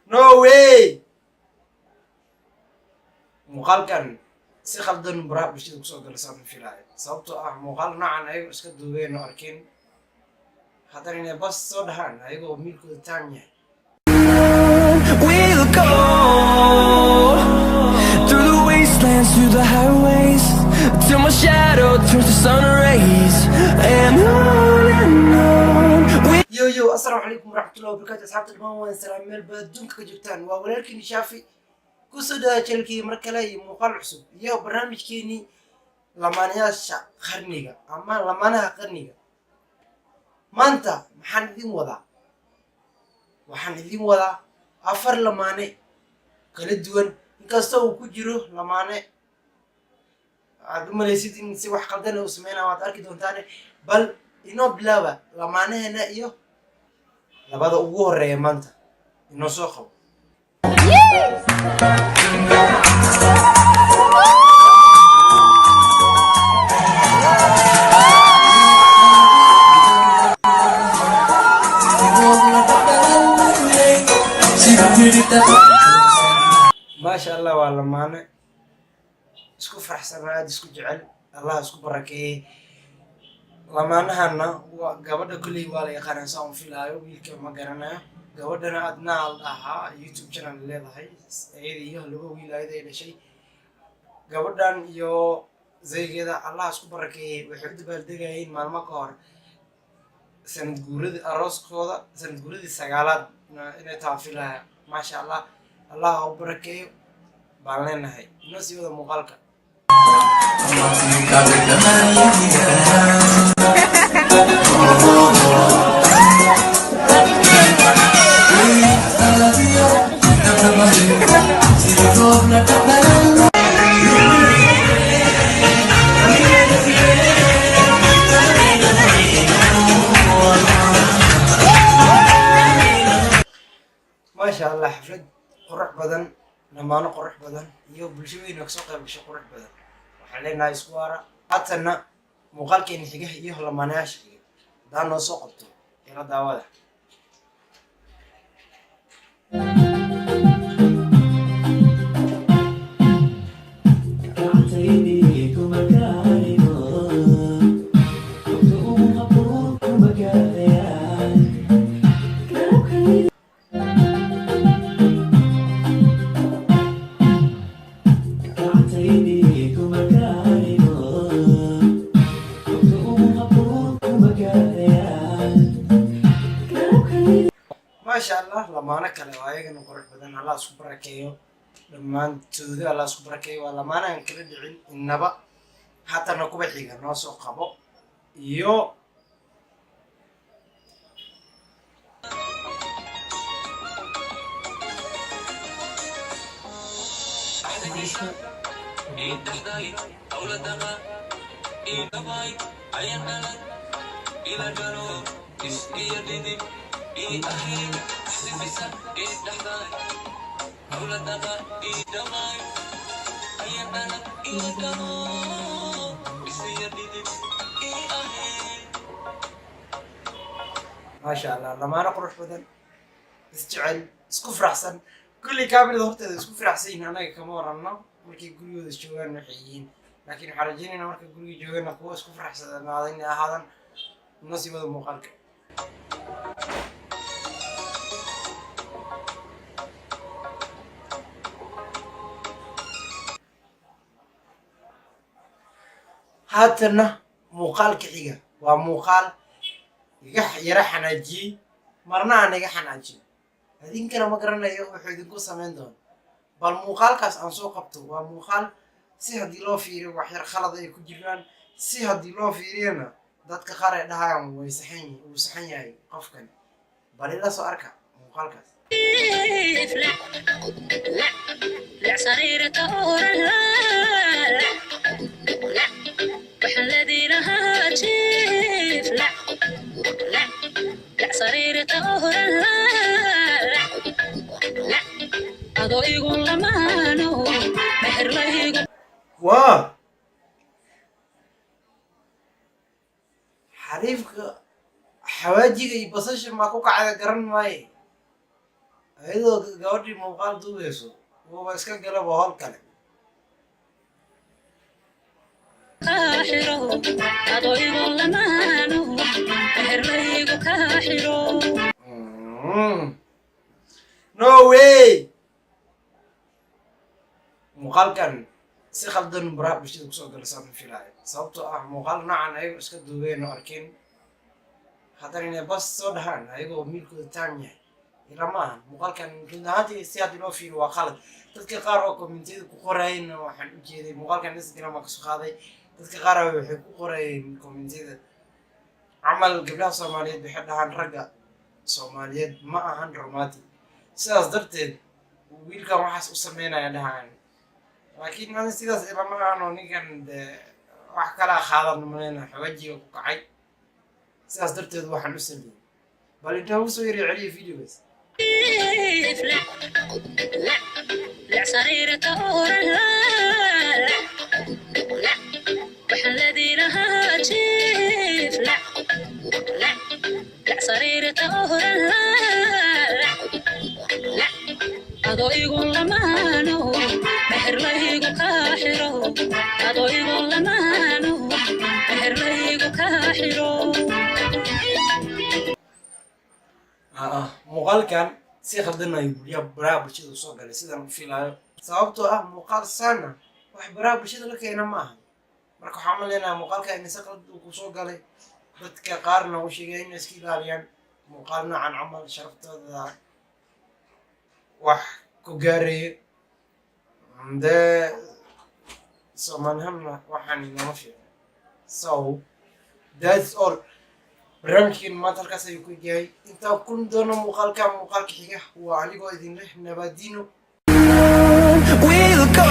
No way muuqaalkan si khaldan baraha bulshada kusoo galasaan filaayo sababtoo ah muuqaal noocan ayagoo iska duubeen oo arkeen haddana inay bas soo dhahaan ayagoo miilkooda taam yahay. We'll go through the wastelands, through the highways, till my shadow turns to sun rays, and on yo assalaamu calaykum waraxmatullahi wabarakaatu asxaabta dhammaan waan salaam meel baad adduunka ka joogtaan waa walaalkiin shaafi kusoo dhawaada channelkii mar kale iyo muuqaal cusub iyo barnaamijkeenii lamaanayaasha qarniga ama lamaanaha qarniga. maanta waxaan idin wadaa afar lamaane kala duwan inkastoo uu ku jiro lamaane aad u malaysid in si wax qaldan uu sameynaa waad arki doontaane bal inoo bilaaba lamaanaheena iyo labada ugu horeeya maanta inoo soo qabo. maasha allah waa lamaane isku faraxsan aad isku jecel allah isku barakeeyey. lamaanahana waa gabadha kulley waa la yaqaanaa saan filaayo wiilka ma garanayo. gabadhana adna al dhahaa youtube channel leedahay ayada iyo laba wiil ayada ay dhashay. gabadhan iyo zaygeeda allah isku barakeeyey waxay u dabaaldegayeen maalmo ka hor sanad guuradii arooskooda sanad guuradii 9aad inay taa filaya. maasha allah allah ha u barakeeyo baan leenahay. inoo sii wada muuqaalka. maasha allah xaflad qurux badan lamaano qurux badan iyo bulsho weyn oo kasoo qayb gasho qurux badan. waxaan leenahay isku waara. haatana muuqaalkeena xiga iyo lamaanayaasha xiga haddaan noo soo qabto ila daawada. maasha allah lamaano kale oo ayagana qurux badan allah isku barakeeyo dhammaantooda allah isku barakeeyo. waa lamaanahan kala dhicin innaba. haatana kuwa xiga noo soo qabo iyo maasha allah lamaano qurux badan isjecel isku faraxsan. kulli kaamilada horteeda isku faraxsan yihiin anaga kama waranno markay gurigooda joogaan waxay yihiin laakiin waxaan rajaynaynaa markay guriga joogaana kuwa isku faraxsanaada inay ahaadan. inoo sii wada muuqaalka. haatana muuqaalka xiga waa muuqaal iga yara xanaajiyey marna aan iga xanaajin idinkana ma garanayo wuxuu idinku samayn doono bal muuqaalkaas aan soo qabto. waa muuqaal si haddii loo fiiriyo wax yar khalad ay ku jiraan si haddii loo fiiriyana dadka qaar ay dhahayaan wuu saxan yahay qofkan. bal ila soo arka muuqaalkaas. waa xariifka xawaaji xawaajiga iyo basasha maa ku kacda garan maaye ayadoo gabadhii muuqaal duubeyso wuuba iska galaba howl kale no way muuqaalkan si khaldan baraha bulshada kusoo gala saan filaayo sababtoo ah muuqaal noocan ayagoo iska duubeen oo arkeen haddana inay bas soo dhahaan ayagoo miilkooda taan yahay ila ma aha muuqaalkan run ahaantii si hadda loo fiiriyo waa khalad dadka qaar oo kommentiyada ku qorayeen waxaan u jeeday muuqaalkan instagram baa kasoo qaaday dadka qaar waxay ku qorayeen kommentiyada camal gabdhaha soomaaliyeed waxay dhahaan ragga soomaaliyeed ma ahan romantic sidaas darteed wiilkan waxaas u sameynaya dhahaan laakiin ani sidaas ilama ahan oo ninkan de wax kalaa qaadan maleyna xawaajiga ku kacay sidaas darteed waxaan u sameeyey bal intaa ugu soo yari celiya videogaas لا صغيرة أورها وحلدي لها جيف لا صغيرة أورها لا أضو يقول لمانو مهر ليقو كاحرو أضو يقول لمانو مهر ليقو كاحرو muuqaalkan si khaldan ayuu buliyaa baraha bulshada usoo galay sidaan u filaayo sababtoo ah muuqaal saana wax baraha bulshada la keena ma aha marka waxaan maleynayaa muuqaalka in si khalad uu kusoo galay dadka qaarna u sheegay inay iska ilaaliyaan muuqaal noocan camal sharaftooda wax ku gaareeyo dee soomaalihanna waxaan inama fiican so that's all barnaamijkeen maanta halkaas ayuu ku yahay intaa kun doono muuqaalka xiga waa anigoo idin leh nabadino we'll go